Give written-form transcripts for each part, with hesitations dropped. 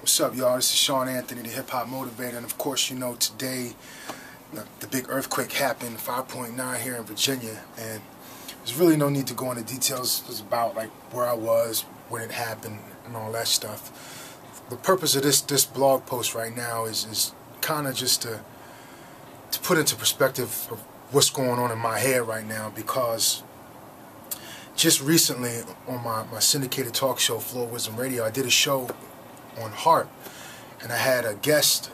What's up, y'all? This is Sean Anthony, the Hip Hop Motivator, and of course, you know, today the big earthquake happened, 5.9 here in Virginia, and there's really no need to go into details. It was about like where I was when it happened and all that stuff. The purpose of this blog post right now is kind of just to put into perspective of what's going on in my head right now, because just recently on my syndicated talk show, Floor Wisdom Radio, I did a show on HAARP, and I had a guest,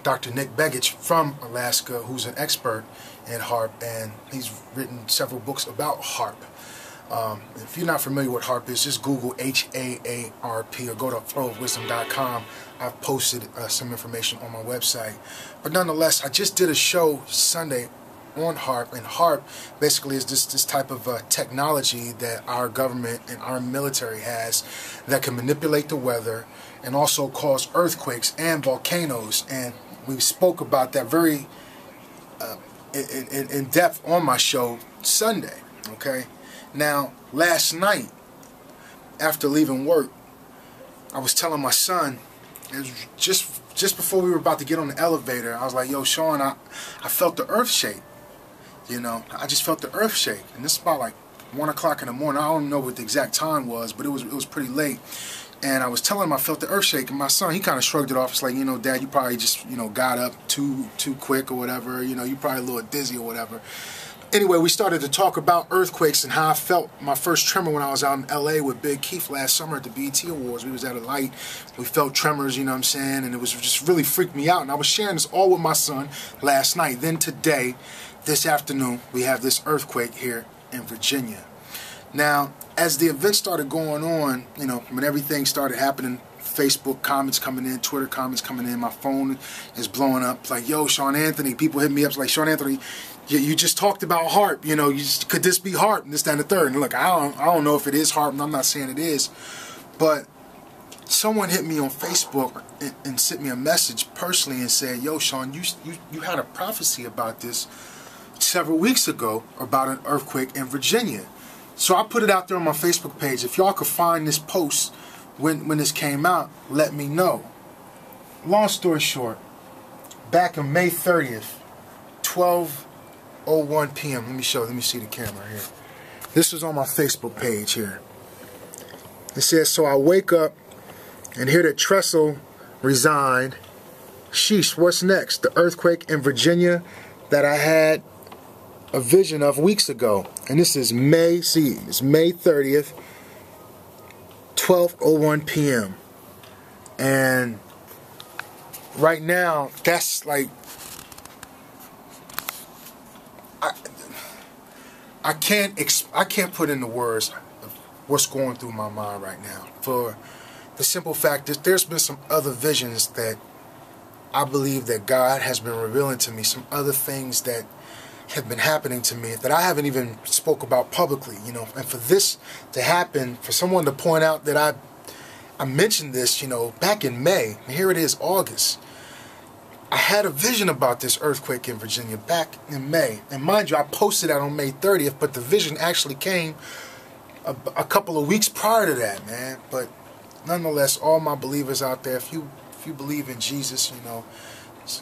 Dr. Nick Begich from Alaska, who's an expert in HAARP, and he's written several books about HAARP. If you're not familiar with HAARP is, just Google HAARP or go to floorofwisdom.com. I've posted some information on my website. But nonetheless, I just did a show Sunday on HAARP, and HAARP basically is this type of technology that our government and our military has that can manipulate the weather and also cause earthquakes and volcanoes. And we spoke about that very in depth on my show Sunday. Okay, now last night after leaving work, I was telling my son, it was just before we were about to get on the elevator, I was like, yo, Sean, I felt the earth shake. You know, I just felt the earth shake, and this is about like 1 o'clock in the morning. I don't know what the exact time was, but it was pretty late. And I was telling him I felt the earth shake, and my son, he kind of shrugged it off. It's like, you know, Dad, you probably just, you know, got up too quick or whatever. You know, you probably a little dizzy or whatever. Anyway, we started to talk about earthquakes and how I felt my first tremor when I was out in L.A. with Big Keith last summer at the BET Awards. We was at a light. We felt tremors, you know what I'm saying, and it was just really freaked me out. And I was sharing this all with my son last night. Then today, this afternoon, we have this earthquake here in Virginia. Now, as the event started going on, you know, when everything started happening, Facebook comments coming in, Twitter comments coming in, my phone is blowing up. It's like, yo, Sean Anthony, people hit me up. It's like, Sean Anthony, you just talked about HAARP. You know, could this be HAARP? And this, that, and the third. And look, I don't know if it is HAARP, and I'm not saying it is, but someone hit me on Facebook and sent me a message personally and said, yo, Sean, you had a prophecy about this several weeks ago about an earthquake in Virginia. So I put it out there on my Facebook page. If y'all could find this post when this came out, let me know. Long story short, back on May 30th, 12:01 p.m. Let me see the camera here. This was on my Facebook page here. It says, so I wake up and hear that Tressel resigned. Sheesh, what's next? The earthquake in Virginia that I had a vision of weeks ago. And this is May 30th, 12:01 p.m. And right now, that's like, I can't put into words of what's going through my mind right now, for the simple fact that there's been some other visions that I believe that God has been revealing to me, some other things that have been happening to me that I haven't even spoke about publicly, you know. And for this to happen, for someone to point out that I mentioned this, you know, back in May, and here it is, August. I had a vision about this earthquake in Virginia back in May, and mind you, I posted that on May 30th, but the vision actually came a couple of weeks prior to that, man. But nonetheless, all my believers out there, if you believe in Jesus, you know,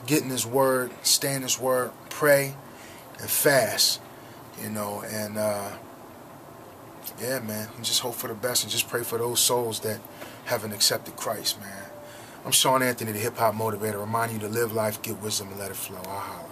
get in His Word, stay in His Word, pray and fast, you know, and yeah, man, and just hope for the best and just pray for those souls that haven't accepted Christ, man. I'm Sean Anthony, the Hip Hop Motivator, reminding you to live life, get wisdom, and let it flow. I'll holler.